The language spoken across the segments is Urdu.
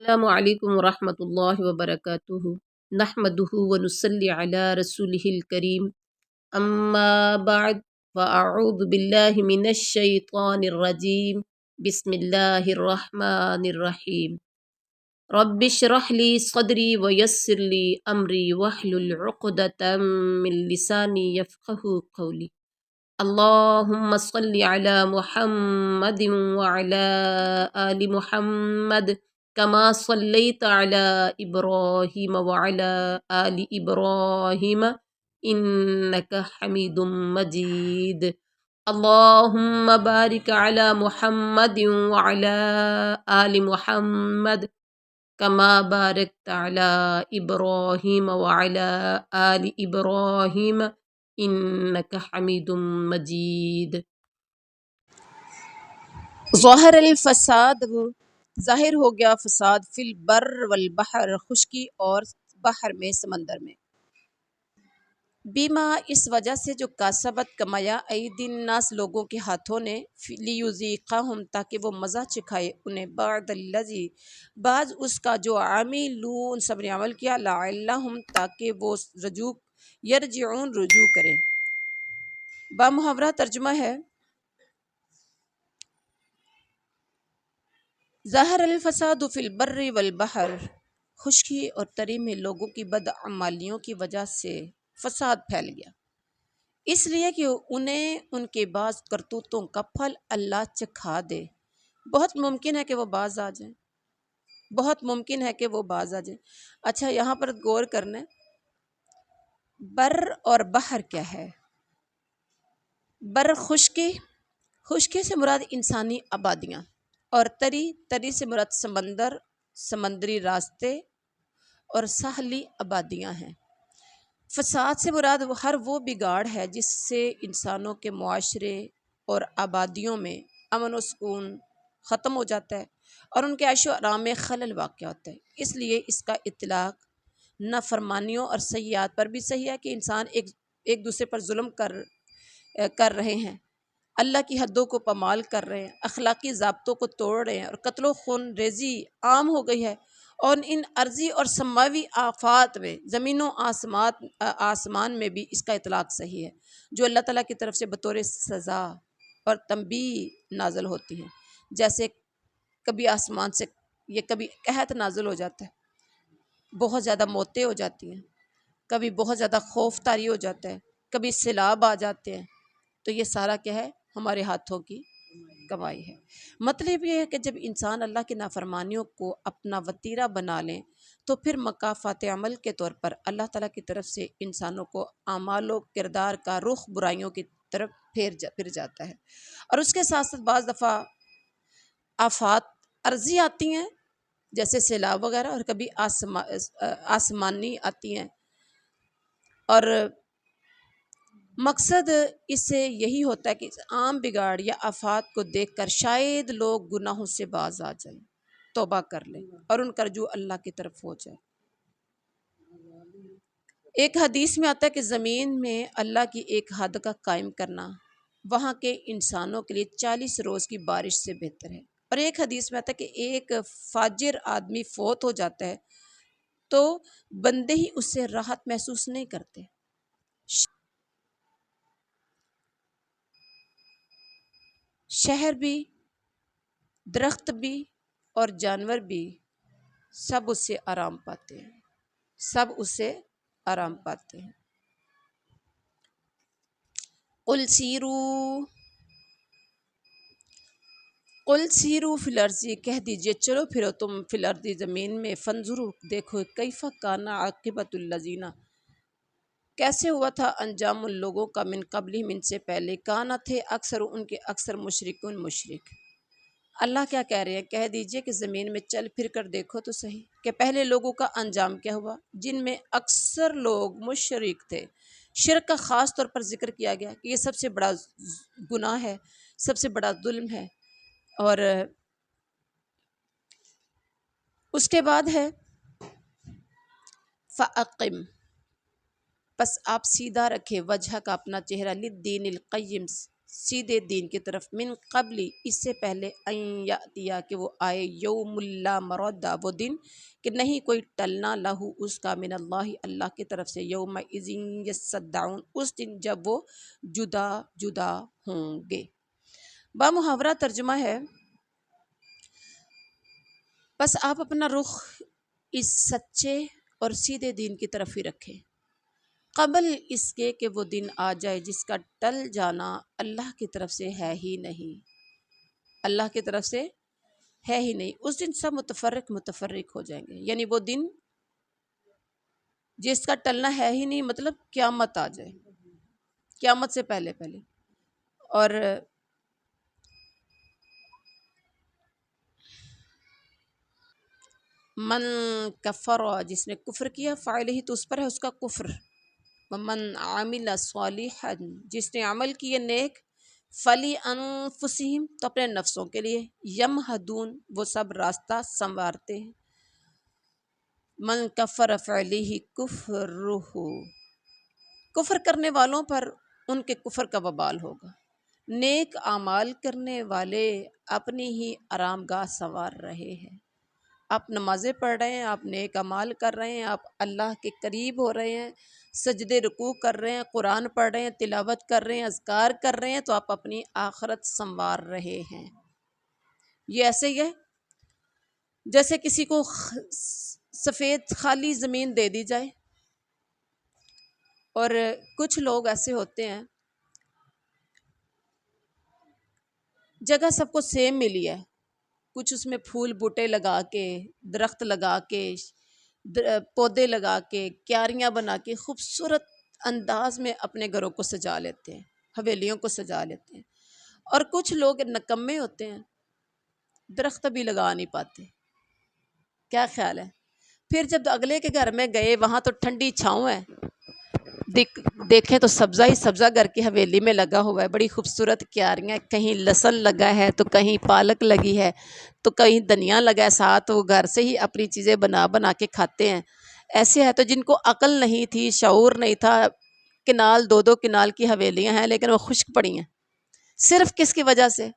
السلام علیکم ورحمۃ اللہ وبرکاتہ نحمدہ ونصلی علی رسولہ الکریم اما بعد فاعوذ باللہ من الشیطان الرجیم بسم اللہ الرحمن الرحیم رب اشرح لی صدری ویسر لی امری واحلل عقدۃ من لسانی یفقہوا قولی اللہم صل علی محمد وعلی آل محمد كما صليت على إبراهيم وعلى آل إبراهيم إنك حميد مجيد اللهم بارك على محمد وعلى آل محمد كما باركت على إبراهيم وعلى آل إبراهيم إنك حميد مجيد ظاہر الفساد ظاہر ہو گیا فساد فی البر والبحر خشکی اور بحر میں سمندر میں بیما اس وجہ سے جو کاسبت کمایا عید الناس لوگوں کے ہاتھوں نے لیذیقہم تاکہ وہ مزہ چکھائے انہیں بعد الذی بعض اس کا جو عاملون سب نے عمل کیا لعلہم تاکہ وہ یرجعون رجوع کریں بامحاورہ ترجمہ ہے ظاہر الفساد فی البر والبحر خشکی اور تری میں لوگوں کی بدعمالیوں کی وجہ سے فساد پھیل گیا اس لیے کہ انہیں ان کے بعض کرتوتوں کا پھل اللہ چکھا دے بہت ممکن ہے کہ وہ باز آ جائیں بہت ممکن ہے کہ وہ باز آ جائیں اچھا یہاں پر غور کرنا بر اور بحر کیا ہے بر خشکی سے مراد انسانی آبادیاں اور تری سے مراد سمندری راستے اور ساحلی آبادیاں ہیں فساد سے مراد ہر وہ بگاڑ ہے جس سے انسانوں کے معاشرے اور آبادیوں میں امن و سکون ختم ہو جاتا ہے اور ان کے عیش و آرام میں خلل واقع ہوتا ہے اس لیے اس کا اطلاق نافرمانیوں اور سیئات پر بھی صحیح ہے کہ انسان ایک دوسرے پر ظلم کر رہے ہیں اللہ کی حدوں کو پامال کر رہے ہیں اخلاقی ضابطوں کو توڑ رہے ہیں اور قتل و خون ریزی عام ہو گئی ہے اور ان عرضی اور سماوی آفات میں زمین و آسمان میں بھی اس کا اطلاق صحیح ہے جو اللہ تعالیٰ کی طرف سے بطور سزا اور تنبیہ نازل ہوتی ہیں جیسے کبھی آسمان سے یہ کبھی قحط نازل ہو جاتا ہے بہت زیادہ موتیں ہو جاتی ہیں کبھی بہت زیادہ خوف طاری ہو جاتا ہے کبھی سیلاب آ جاتے ہیں تو یہ سارا کیا ہے ہمارے ہاتھوں کی کمائی ہے مطلب یہ ہے کہ جب انسان اللہ کی نافرمانیوں کو اپنا وتیرہ بنا لیں تو پھر مکافات عمل کے طور پر اللہ تعالیٰ کی طرف سے انسانوں کو اعمال و کردار کا رخ برائیوں کی طرف پھر جاتا ہے اور اس کے ساتھ ساتھ بعض دفعہ آفات عرضی آتی ہیں جیسے سیلاب وغیرہ اور کبھی آسمانی آتی ہیں اور مقصد اس سے یہی ہوتا ہے کہ عام بگاڑ یا آفات کو دیکھ کر شاید لوگ گناہوں سے باز آ جائیں توبہ کر لیں اور ان کا رجوع اللہ کی طرف ہو جائے ایک حدیث میں آتا ہے کہ زمین میں اللہ کی ایک حد کا قائم کرنا وہاں کے انسانوں کے لیے 40 روز کی بارش سے بہتر ہے اور ایک حدیث میں آتا ہے کہ ایک فاجر آدمی فوت ہو جاتا ہے تو بندے ہی اس سے راحت محسوس نہیں کرتے شہر بھی درخت بھی اور جانور بھی سب اس سے آرام پاتے ہیں قل سیرو فی الارض کہہ دیجئے چلو پھرو تم فی الارض زمین میں فانظروا دیکھو کیف کان عاقبۃ الذین کیسے ہوا تھا انجام ان لوگوں کا من قبلہم ان سے پہلے کانا تھے اکثر ان کے اکثر مشرک اللہ کیا کہہ رہے ہیں کہہ دیجئے کہ زمین میں چل پھر کر دیکھو تو صحیح کہ پہلے لوگوں کا انجام کیا ہوا جن میں اکثر لوگ مشرک تھے شرک کا خاص طور پر ذکر کیا گیا کہ یہ سب سے بڑا گناہ ہے سب سے بڑا ظلم ہے اور اس کے بعد ہے فَأَقِمْ پس آپ سیدھا رکھے وجہ کا اپنا چہرہ للدین القیم سیدھے دین کی طرف، من قبلی اس سے پہلے، ان یاتیا کہ وہ آئے، یوم لا مرد وہ دن کہ نہیں کوئی ٹلنا، لہو اس کا، من اللہ اللہ کی طرف سے، یوم اذن یصدعون اس دن جب وہ جدا جدا ہوں گے۔ با محاورہ ترجمہ ہے، بس آپ اپنا رخ اس سچے اور سیدھے دین کی طرف ہی رکھیں، قبل اس کے کہ وہ دن آ جائے جس کا ٹل جانا اللہ کی طرف سے ہے ہی نہیں، اللہ کی طرف سے ہے ہی نہیں۔ اس دن سب متفرق ہو جائیں گے، یعنی وہ دن جس کا ٹلنا ہے ہی نہیں، مطلب قیامت آ جائے، قیامت سے پہلے پہلے۔ اور من کفر جس نے کفر کیا، فاعل ہی تو اس پر ہے اس کا کفر، ومن عامل صالحا جس نے عمل کیے نیک، فلی انفسہم تو اپنے نفسوں کے لیے، یمہدون وہ سب راستہ سنوارتے ہیں، من کفر فعلیہ کفرہ کفر کرنے والوں پر ان کے کفر کا وبال ہوگا، نیک اعمال کرنے والے اپنی ہی آرام گاہ سنوار رہے ہیں، آپ نمازیں پڑھ رہے ہیں، آپ نیک اعمال کر رہے ہیں، آپ اللہ کے قریب ہو رہے ہیں، سجدے رکوع کر رہے ہیں، قرآن پڑھ رہے ہیں، تلاوت کر رہے ہیں، اذکار کر رہے ہیں، تو آپ اپنی آخرت سنوار رہے ہیں۔ یہ ایسے ہی ہے جیسے کسی کو سفید خالی زمین دے دی جائے، اور کچھ لوگ ایسے ہوتے ہیں جگہ سب کو سیم ملی ہے، کچھ اس میں پھول بوٹے لگا کے، درخت لگا کے، پودے لگا کے، کیاریاں بنا کے خوبصورت انداز میں اپنے گھروں کو سجا لیتے ہیں، حویلیوں کو سجا لیتے ہیں، اور کچھ لوگ نکمے ہوتے ہیں، درخت بھی لگا نہیں پاتے۔ کیا خیال ہے؟ پھر جب اگلے کے گھر میں گئے، وہاں تو ٹھنڈی چھاؤں ہے، دیکھیں تو سبزہ ہی سبزہ گھر کی حویلی میں لگا ہوا ہے، بڑی خوبصورت کیاریاں، کہیں لہسن لگا ہے تو کہیں پالک لگی ہے تو کہیں دھنیا لگا ہے، ساتھ وہ گھر سے ہی اپنی چیزیں بنا بنا کے کھاتے ہیں۔ ایسے ہے تو جن کو عقل نہیں تھی، شعور نہیں تھا، کنال دو کنال کی حویلیاں ہیں لیکن وہ خشک پڑی ہیں، صرف کس کی وجہ سے؟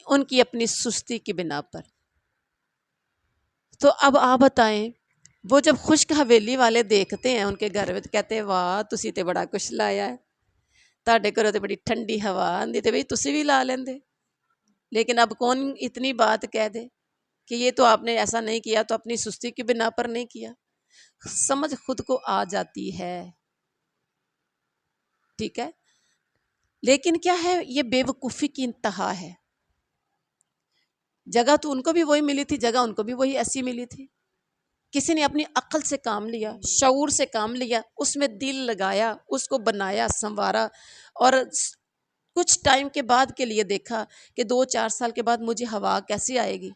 ان کی اپنی سستی کی بنا پر۔ تو اب آپ بتائیں، وہ جب خشک حویلی والے دیکھتے ہیں ان کے گھر میں تو کہتے ہیں واہ تسی تے بڑا کچھ لایا ہے، تہاڈے گھروں تے بڑی ٹھنڈی ہوا آندی تے بھئی تسی بھی لا لیندے۔ لیکن اب کون اتنی بات کہہ دے کہ یہ تو آپ نے ایسا نہیں کیا، تو اپنی سستی کی بنا پر نہیں کیا، سمجھ خود کو آ جاتی ہے، ٹھیک ہے۔ لیکن کیا ہے، یہ بے وقوفی کی انتہا ہے۔ جگہ تو ان کو بھی وہی ملی تھی، جگہ ان کو بھی وہی ایسی ملی تھی، کسی نے اپنی عقل سے کام لیا، شعور سے کام لیا، اس میں دل لگایا، اس کو بنایا، سنوارا، اور کچھ ٹائم کے بعد کے لیے دیکھا کہ 2-4 سال کے بعد مجھے ہوا کیسے آئے گی،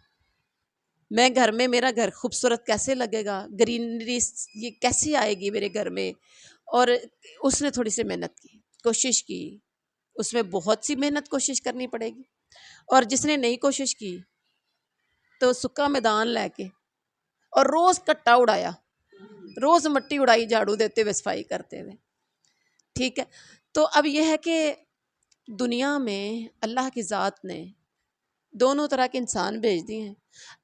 میں گھر میں، میرا گھر خوبصورت کیسے لگے گا، گرینری یہ کیسے آئے گی میرے گھر میں۔ اور اس نے تھوڑی سی محنت کی، کوشش کی، اس میں بہت سی محنت کوشش کرنی پڑے گی، اور جس نے نہیں کوشش کی تو سکا میدان لے کے اور روز کٹا اڑایا، روز مٹی اڑائی، جھاڑو دیتے ہوئے، صفائی کرتے ہوئے، ٹھیک ہے۔ تو اب یہ ہے کہ دنیا میں اللہ کی ذات نے دونوں طرح کے انسان بھیج دیے ہیں۔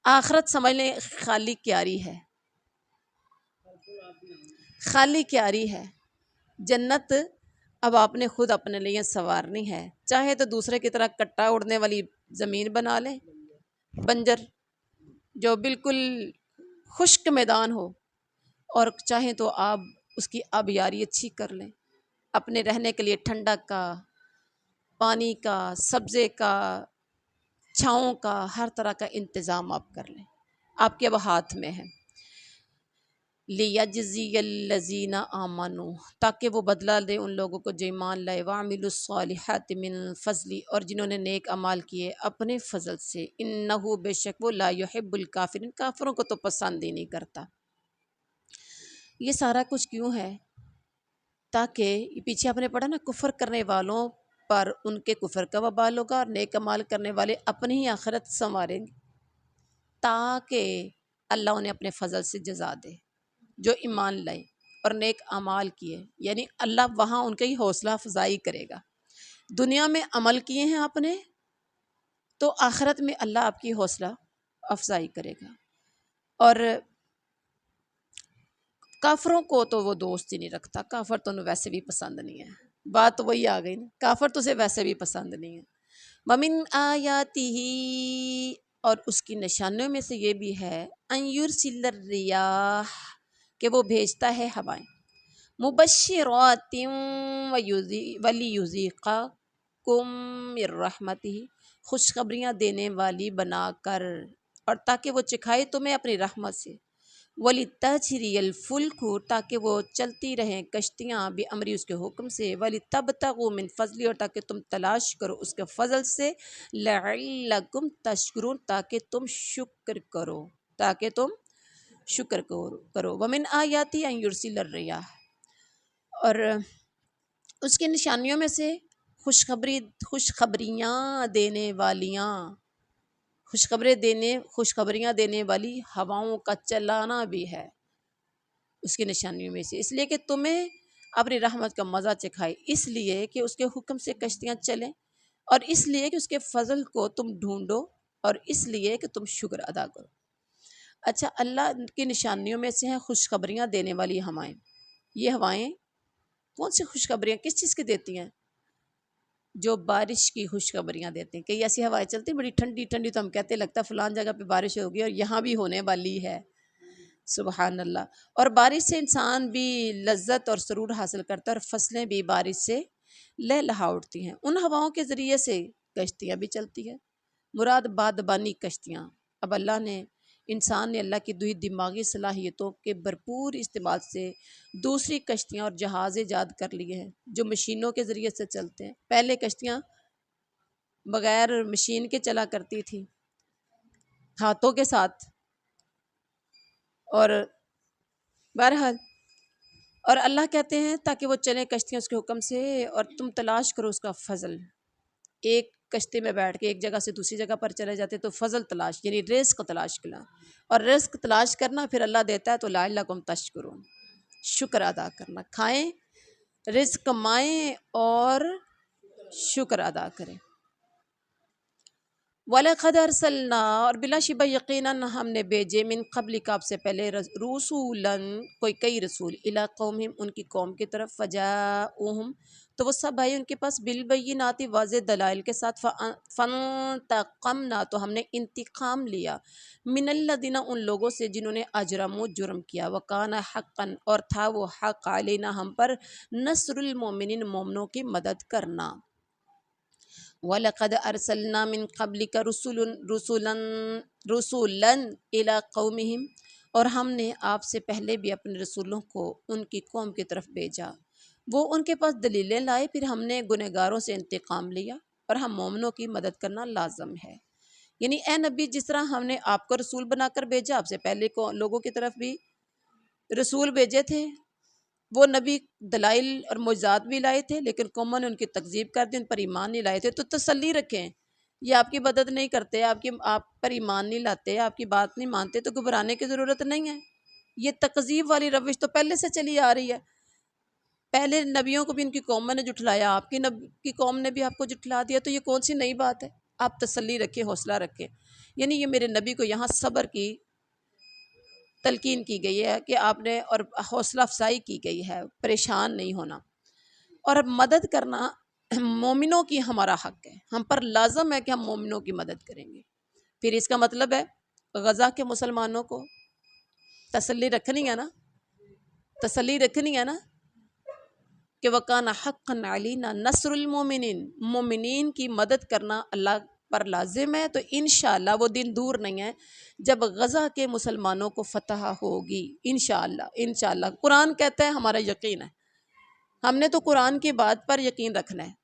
آخرت سمجھ لیں خالی کیاری ہے، خالی کیاری ہے، جنت اب آپ نے خود اپنے لیے سنوارنی ہے، چاہے تو دوسرے کی طرح کٹا اڑنے والی زمین بنا لیں، بنجر جو بالکل خشک میدان ہو، اور چاہیں تو آپ اس کی آبیاری اچھی کر لیں، اپنے رہنے کے لیے ٹھنڈک کا، پانی کا، سبزے کا، چھاؤں کا، ہر طرح کا انتظام آپ کر لیں، آپ کے اب ہاتھ میں ہے۔ لِيَجْزِيَ الَّذِينَ آمَنُوا تاکہ وہ بدلہ دے ان لوگوں کو جو ایمان لائے، وَعَمِلُوا الصَّالِحَاتِ مِن فضلی اور جنہوں نے نیک اعمال کیے اپنے فضل سے، اِنَّهُ بے شک وہ لا يحب الکافرین کافروں کو تو پسند ہی نہیں کرتا۔ یہ سارا کچھ کیوں ہے؟ تاکہ پیچھے آپ نے پڑھا نا، کفر کرنے والوں پر ان کے کفر کا وبال ہوگا اور نیک اعمال کرنے والے اپنی ہی آخرت سنواریں گے، تاکہ اللہ انہیں اپنے فضل سے جزا دے جو ایمان لائے۔ اور نیک اعمال کیے، یعنی اللہ وہاں ان کی حوصلہ افزائی کرے گا۔ دنیا میں عمل کیے ہیں آپ نے تو آخرت میں اللہ آپ کی حوصلہ افزائی کرے گا۔ اور کافروں کو تو وہ دوست ہی نہیں رکھتا، کافر تو انہیں ویسے بھی پسند نہیں ہے، بات تو وہی آ گئی نا، کافر تو اسے ویسے بھی پسند نہیں ہے۔ وَمِنْ آیَاتِهِ، اور اس کی نشانیوں میں سے یہ بھی ہے ان یرسل الرِّیاحَ، کہ وہ بھیجتا ہے ہوائیں، مبشرات ولیذیقکم من رحمتہ، خوشخبریاں دینے والی بنا کر، اور تاکہ وہ چکھائے تمہیں اپنی رحمت سے، وَلِتَجْرِیَ الْفُلْکُ، تاکہ وہ چلتی رہیں کشتیاں بِأَمْرِهِ، اس کے حکم سے، وَلِتَبْتَغُوا مِنْ فَضْلِهِ، اور تاکہ تم تلاش کرو اس کے فضل سے، لَعَلَّکُمْ تشکرون، تاکہ تم شکر کرو، تاکہ تم شکر کرو۔ وَمِنْ آیَاتِهِ أَن يُرْسِلَ الرِّیاحَ، اور اس کی نشانیوں میں سے خوشخبریاں دینے والیاں، خوشخبریاں دینے والی ہواؤں کا چلانا بھی ہے اس کی نشانیوں میں سے، اس لیے کہ تمہیں اپنی رحمت کا مزہ چکھائے، اس لیے کہ اس کے حکم سے کشتیاں چلیں، اور اس لیے کہ اس کے فضل کو تم ڈھونڈو، اور اس لیے کہ تم شکر ادا کرو۔ اچھا، اللہ کی نشانیوں میں سے ہیں خوشخبریاں دینے والی ہوائیں۔ یہ ہوائیں کون سی خوشخبریاں کس چیز کی دیتی ہیں؟ جو بارش کی خوشخبریاں دیتے ہیں۔ کئی ایسی ہوائیں چلتی ہیں بڑی ٹھنڈی ٹھنڈی، تو ہم کہتے ہیں لگتا ہے فلان جگہ پہ بارش ہوگی، اور یہاں بھی ہونے والی ہے، سبحان اللہ۔ اور بارش سے انسان بھی لذت اور سرور حاصل کرتا ہے، اور فصلیں بھی بارش سے لہلہا اٹھتی ہیں۔ ان ہواؤں کے ذریعے سے کشتیاں بھی چلتی ہیں، مراد بادبانی کشتیاں۔ اب انسان نے اللہ کی دی دماغی صلاحیتوں کے بھرپور استعمال سے دوسری کشتیاں اور جہاز ایجاد کر لیے ہیں جو مشینوں کے ذریعے سے چلتے ہیں۔ پہلے کشتیاں بغیر مشین کے چلا کرتی تھی، ہاتھوں کے ساتھ، اور بہرحال، اور اللہ کہتے ہیں تاکہ وہ چلیں کشتیاں اس کے حکم سے، اور تم تلاش کرو اس کا فضل۔ ایک کشتی میں بیٹھ کے ایک جگہ سے دوسری جگہ پر چلے جاتے تو فضل تلاش، یعنی رزق تلاش کرنا، اور رزق تلاش کرنا پھر اللہ دیتا ہے تو لعلکم تشکرون، شکر ادا کرنا، کھائیں، رزق کمائیں اور شکر ادا کریں۔ وَلَقَدْ أَرْسَلْنَا، اور بلا شبہ یقیناً ہم نے بھیجے، من قبلک، آپ سے پہلے، رسولاً، کئی رسول، الی قومہم، ان کی قوم کی طرف، فجاؤہم، تو وہ سب آئے ان کے پاس، بالبینات، واضح دلائل کے ساتھ، فانتقمنا، تو ہم نے انتقام لیا، من الذین، ان لوگوں سے جنہوں نے اجرموا، جرم کیا، وکان حقا، اور تھا وہ حق، علینا، ہم پر، نصر المؤمنین، مومنوں کی مدد کرنا۔ وَلَقَدْ أَرْسَلْنَا مِن قَبْلِكَ رُسُلًا إِلَىٰ قَوْمِهِمْ، اور ہم نے آپ سے پہلے بھی اپنے رسولوں کو ان کی قوم کی طرف بھیجا، وہ ان کے پاس دلیلیں لائے، پھر ہم نے گنہگاروں سے انتقام لیا، اور ہم مومنوں کی مدد کرنا لازم ہے۔ یعنی اے نبی، جس طرح ہم نے آپ کو رسول بنا کر بھیجا، آپ سے پہلے کو لوگوں کی طرف بھی رسول بھیجے تھے، وہ نبی دلائل اور معجزات بھی لائے تھے، لیکن قوموں نے ان کی تکذیب کر دی، ان پر ایمان نہیں لائے تھے، تو تسلی رکھیں، یہ آپ کی مدد نہیں کرتے، آپ پر ایمان نہیں لاتے، آپ کی بات نہیں مانتے، تو گھبرانے کی ضرورت نہیں ہے۔ یہ تکذیب والی روش تو پہلے سے چلی آ رہی ہے، پہلے نبیوں کو بھی ان کی قوموں نے جھٹلایا، آپ کی قوم نے بھی آپ کو جھٹلا دیا، تو یہ کون سی نئی بات ہے؟ آپ تسلی رکھیں، حوصلہ رکھیں۔ یعنی یہ میرے نبی کو یہاں صبر کی تلقین کی گئی ہے کہ آپ نے، اور حوصلہ افزائی کی گئی ہے، پریشان نہیں ہونا، اور اب مدد کرنا مومنوں کی ہمارا حق ہے، ہم پر لازم ہے کہ ہم مومنوں کی مدد کریں گے۔ پھر اس کا مطلب ہے غزہ کے مسلمانوں کو تسلی رکھنی ہے نا، تسلی رکھنی ہے نا، کہ وَكَانَ حَقًّا عَلَيْنَا نَصْرُ الْمُؤْمِنِينَ، مومنین کی مدد کرنا اللہ پر لازم ہے، تو انشاءاللہ وہ دن دور نہیں ہے جب غزہ کے مسلمانوں کو فتح ہوگی، انشاءاللہ، انشاءاللہ۔ قرآن کہتا ہے، ہمارا یقین ہے، ہم نے تو قرآن کی بات پر یقین رکھنا ہے،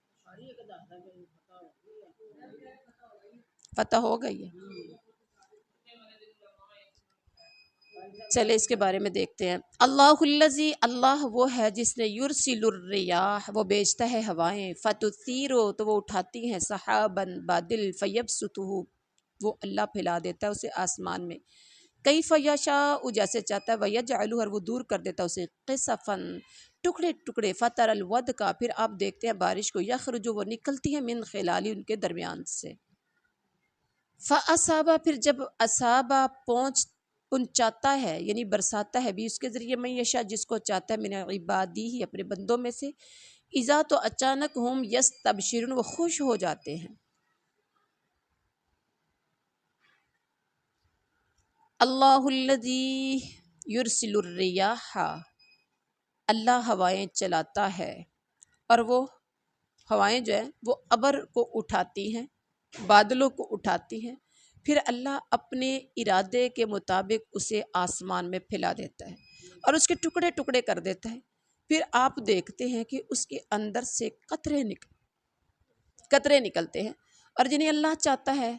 فتح ہو گئی ہے۔ چلے اس کے بارے میں دیکھتے ہیں۔ اللہ الذی، اللہ وہ ہے جس نے، یرسل الریاح، وہ بیچتا ہے ہوائیں، فتثیر، تو وہ اٹھاتی ہیں، سحابا، بادل، فیبسطہ، وہ اللہ پھیلا دیتا ہے اسے آسمان میں، کیف یشاء جیسے چاہتا ہے، ویجعلہ اور وہ دور کر دیتا ہے اسے قصفاً ٹکڑے ٹکڑے، فتر الود کا پھر آپ دیکھتے ہیں بارش کو، یخرج وہ نکلتی ہے من خلالی ان کے درمیان سے، فاصابہ پھر جب اصابہ پہنچاتا ہے یعنی برساتا ہے بھی اس کے ذریعے، من یشاء جس کو چاہتا ہے، من عبادی ہی اپنے بندوں میں سے، اذا تو اچانک ہم یستبشرون وہ خوش ہو جاتے ہیں۔ اللہ الذی یرسل الریاح اللہ ہوائیں چلاتا ہے، اور وہ ہوائیں جو ہیں وہ ابر کو اٹھاتی ہیں، بادلوں کو اٹھاتی ہیں، پھر اللہ اپنے ارادے کے مطابق اسے آسمان میں پھیلا دیتا ہے اور اس کے ٹکڑے ٹکڑے کر دیتا ہے، پھر آپ دیکھتے ہیں کہ اس کے اندر سے قطرے نکلتے ہیں، اور جنہیں اللہ چاہتا ہے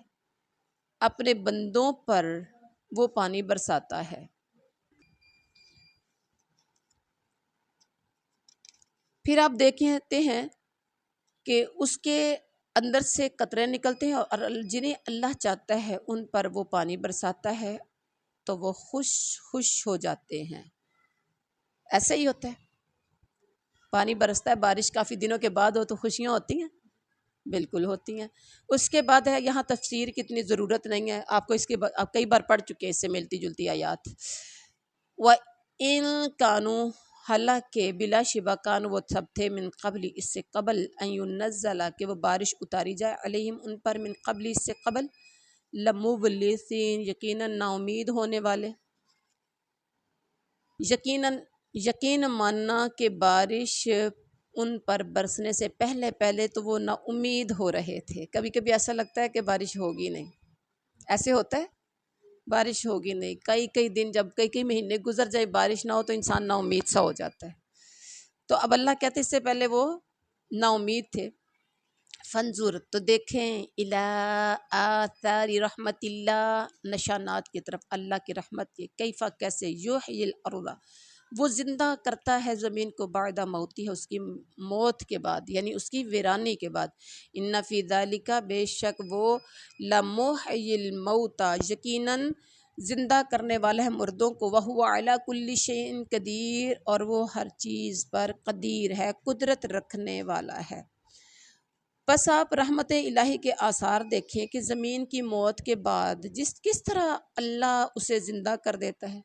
اپنے بندوں پر وہ پانی برساتا ہے۔ پھر آپ دیکھتے ہیں کہ اس کے اندر سے قطرے نکلتے ہیں، اور جنہیں اللہ چاہتا ہے ان پر وہ پانی برساتا ہے تو وہ خوش ہو جاتے ہیں۔ ایسے ہی ہوتا ہے، پانی برستا ہے، بارش کافی دنوں کے بعد ہو تو خوشیاں ہوتی ہیں، بالکل ہوتی ہیں۔ اس کے بعد ہے، یہاں تفسیر کی اتنی ضرورت نہیں ہے، آپ کو اس کے آپ کئی بار پڑھ چکے ہیں اس سے ملتی جلتی آیات۔ وَإِن كَانُوا حالانکہ بلا شبہ کان وہ سب تھے، من قبل اس سے قبل، ان ينزل کہ وہ بارش اتاری جائے، علیہم ان پر، من قبل اس سے قبل، لمبلسین یقیناً نا امید ہونے والے، یقین ماننا کہ بارش ان پر برسنے سے پہلے پہلے تو وہ نا امید ہو رہے تھے۔ کبھی کبھی ایسا لگتا ہے کہ بارش ہوگی نہیں، ایسے ہوتا ہے، بارش ہوگی نہیں، کئی دن جب کئی مہینے گزر جائے بارش نہ ہو تو انسان نا امید سا ہو جاتا ہے۔ تو اب اللہ کہتے اس سے پہلے وہ نا امید تھے۔ فنظر تو دیکھیں، الی آثار رحمت اللہ نشانات کی طرف اللہ کی رحمت کے، کیفا کیسے، یحیی الارض وہ زندہ کرتا ہے زمین کو، بعد موتها اس کی موت کے بعد یعنی اس کی ویرانی کے بعد، ان فی ذالک بے شک وہ، لمحیی الموتى یقیناً زندہ کرنے والا ہے مردوں کو، وہو علی کل شیء قدیر اور وہ ہر چیز پر قدیر ہے، قدرت رکھنے والا ہے۔ بس آپ رحمت الہی کے آثار دیکھیں کہ زمین کی موت کے بعد کس طرح اللہ اسے زندہ کر دیتا ہے،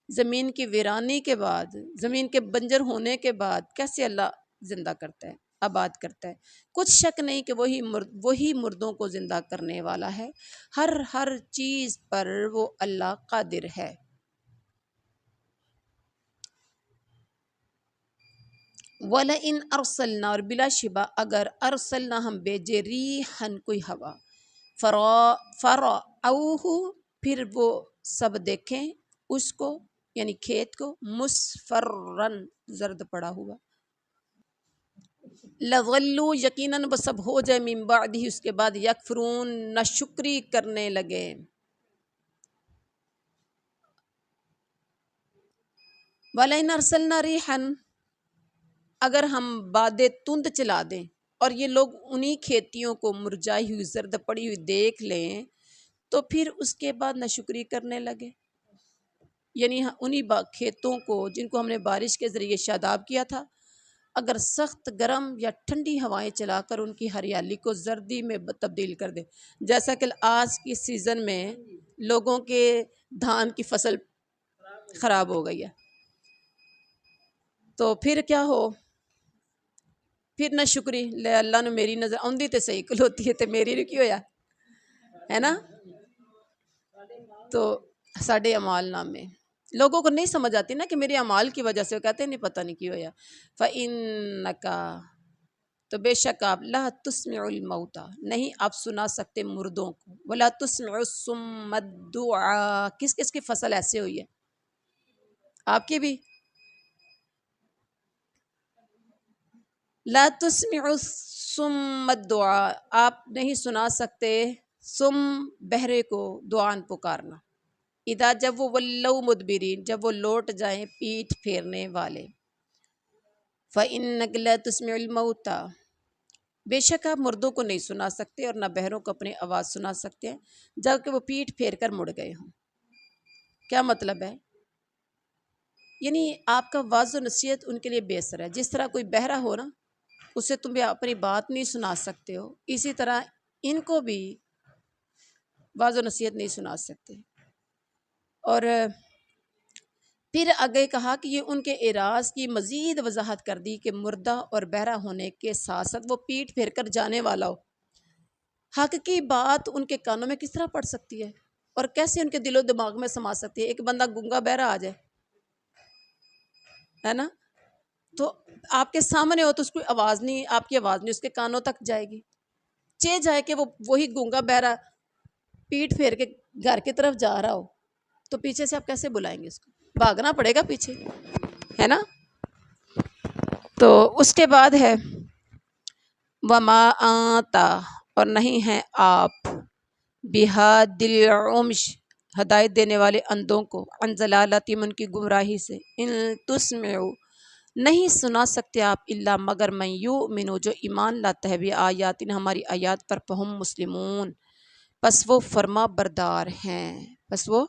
زمین کی ویرانی کے بعد، زمین کے بنجر ہونے کے بعد کیسے اللہ زندہ کرتا ہے، آباد کرتا ہے۔ کچھ شک نہیں کہ وہی مردوں کو زندہ کرنے والا ہے، ہر چیز پر وہ اللہ قادر ہے۔ وَلَئِنْ أَرْسَلْنَا اور بلا شبہ اگر ارسلنا ہم بھیجے ریحًا کوئی ہوا، فرأوہ پھر وہ سب دیکھیں اس کو یعنی کھیت کو، مصفرًا زرد پڑا ہوا، لظلوا یقیناً وہ سب ہو جائے، من بعدہ اس کے بعد، یکفرون ناشکری کرنے لگے۔ وَلَئِنْ أَرْسَلْنَا رِيحًا اگر ہم باد تند چلا دیں اور یہ لوگ انہی کھیتیوں کو مرجائی ہوئی زرد پڑی ہوئی دیکھ لیں تو پھر اس کے بعد ناشکری کرنے لگے، یعنی انہی کھیتوں کو جن کو ہم نے بارش کے ذریعے شاداب کیا تھا، اگر سخت گرم یا ٹھنڈی ہوائیں چلا کر ان کی ہریالی کو زردی میں تبدیل کر دے، جیسا کہ آج کی سیزن میں لوگوں کے دھان کی فصل خراب ہو گئی ہے، تو پھر کیا ہو، پھر نہ شکری لے اللہ نے میری نظر آندی تے صحیح کلوتی ہے تے میری نے کی ہویا ہے نا، تو ساڑھے اعمال نامے لوگوں کو نہیں سمجھ آتی نا کہ میرے اعمال کی وجہ سے، وہ کہتے ہیں نہیں پتہ نہیں کی ہویا، فَإِنَّكَ تو بے شک آپ، لا تسمع الموتى نہیں آپ سنا سکتے مردوں کو، ولا تسمع الصم الدعاء کس کس کی فصل ایسے ہوئی ہے، آپ کی بھی، لا تسمع الصم الدعاء آپ نہیں سنا سکتے سم بہرے کو دعان پکارنا، اذا جب وہ ولوا مدبرین جب وہ لوٹ جائیں پیٹھ پھیرنے والے، فإنك لا تسمع الموتى بے شک آپ مردوں کو نہیں سنا سکتے اور نہ بہروں کو اپنی آواز سنا سکتے ہیں جب کہ وہ پیٹھ پھیر کر مڑ گئے ہوں۔ کیا مطلب ہے؟ یعنی آپ کا واعظ و نصیحت ان کے لیے بے اثر ہے. جس طرح کوئی بہرا ہو نا، اسے تم بھی اپنی بات نہیں سنا سکتے ہو، اسی طرح ان کو بھی واعظ و نصیحت نہیں سنا سکتے. اور پھر آگے کہا کہ یہ ان کے اعراض کی مزید وضاحت کر دی کہ مردہ اور بہرا ہونے کے ساتھ ساتھ وہ پیٹ پھیر کر جانے والا ہو، حق کی بات ان کے کانوں میں کس طرح پڑ سکتی ہے اور کیسے ان کے دل و دماغ میں سما سکتی ہے؟ ایک بندہ گنگا بہرا آ جائے، ہے نا، تو آپ کے سامنے ہو تو اس کی آواز نہیں، آپ کی آواز نہیں اس کے کانوں تک جائے گی. جائے کہ وہ وہی گونگا بہرا پیٹ پھیر کے گھر کی طرف جا رہا ہو تو پیچھے سے آپ کیسے بلائیں گے؟ اس کو بھاگنا پڑے گا پیچھے، ہے نا. تو اس کے بعد ہے وما آتا، اور نہیں ہیں آپ بہادل عمش، ہدایت دینے والے اندھوں کو، عن ضلالتہم، ان کی گمراہی سے، ان تسمعوا، نہیں سنا سکتے آپ، الا مگر من یؤمنو، جو ایمان لاتا ہے، بھی آیاتنا، ہماری آیات پر، فہم مسلمون، پس وہ فرما بردار ہیں، پس وہ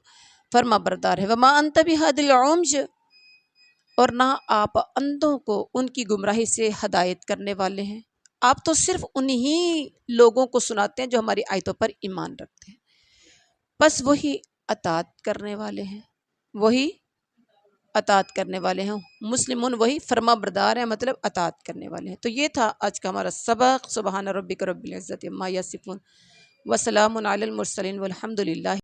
فرما بردار ہے. وما انت بہادی العمش، اور نہ آپ اندھوں کو ان کی گمراہی سے ہدایت کرنے والے ہیں. آپ تو صرف انہی لوگوں کو سناتے ہیں جو ہماری آیتوں پر ایمان رکھتے ہیں. بس وہی اطاعت کرنے والے ہیں، وہی اطاعت کرنے والے ہیں. مسلمون وہی فرما بردار ہیں، مطلب اطاعت کرنے والے ہیں. تو یہ تھا آج کا ہمارا سبق. سبحان ربک رب العزت عما یصفون وسلام علی المرسلین والحمد للہ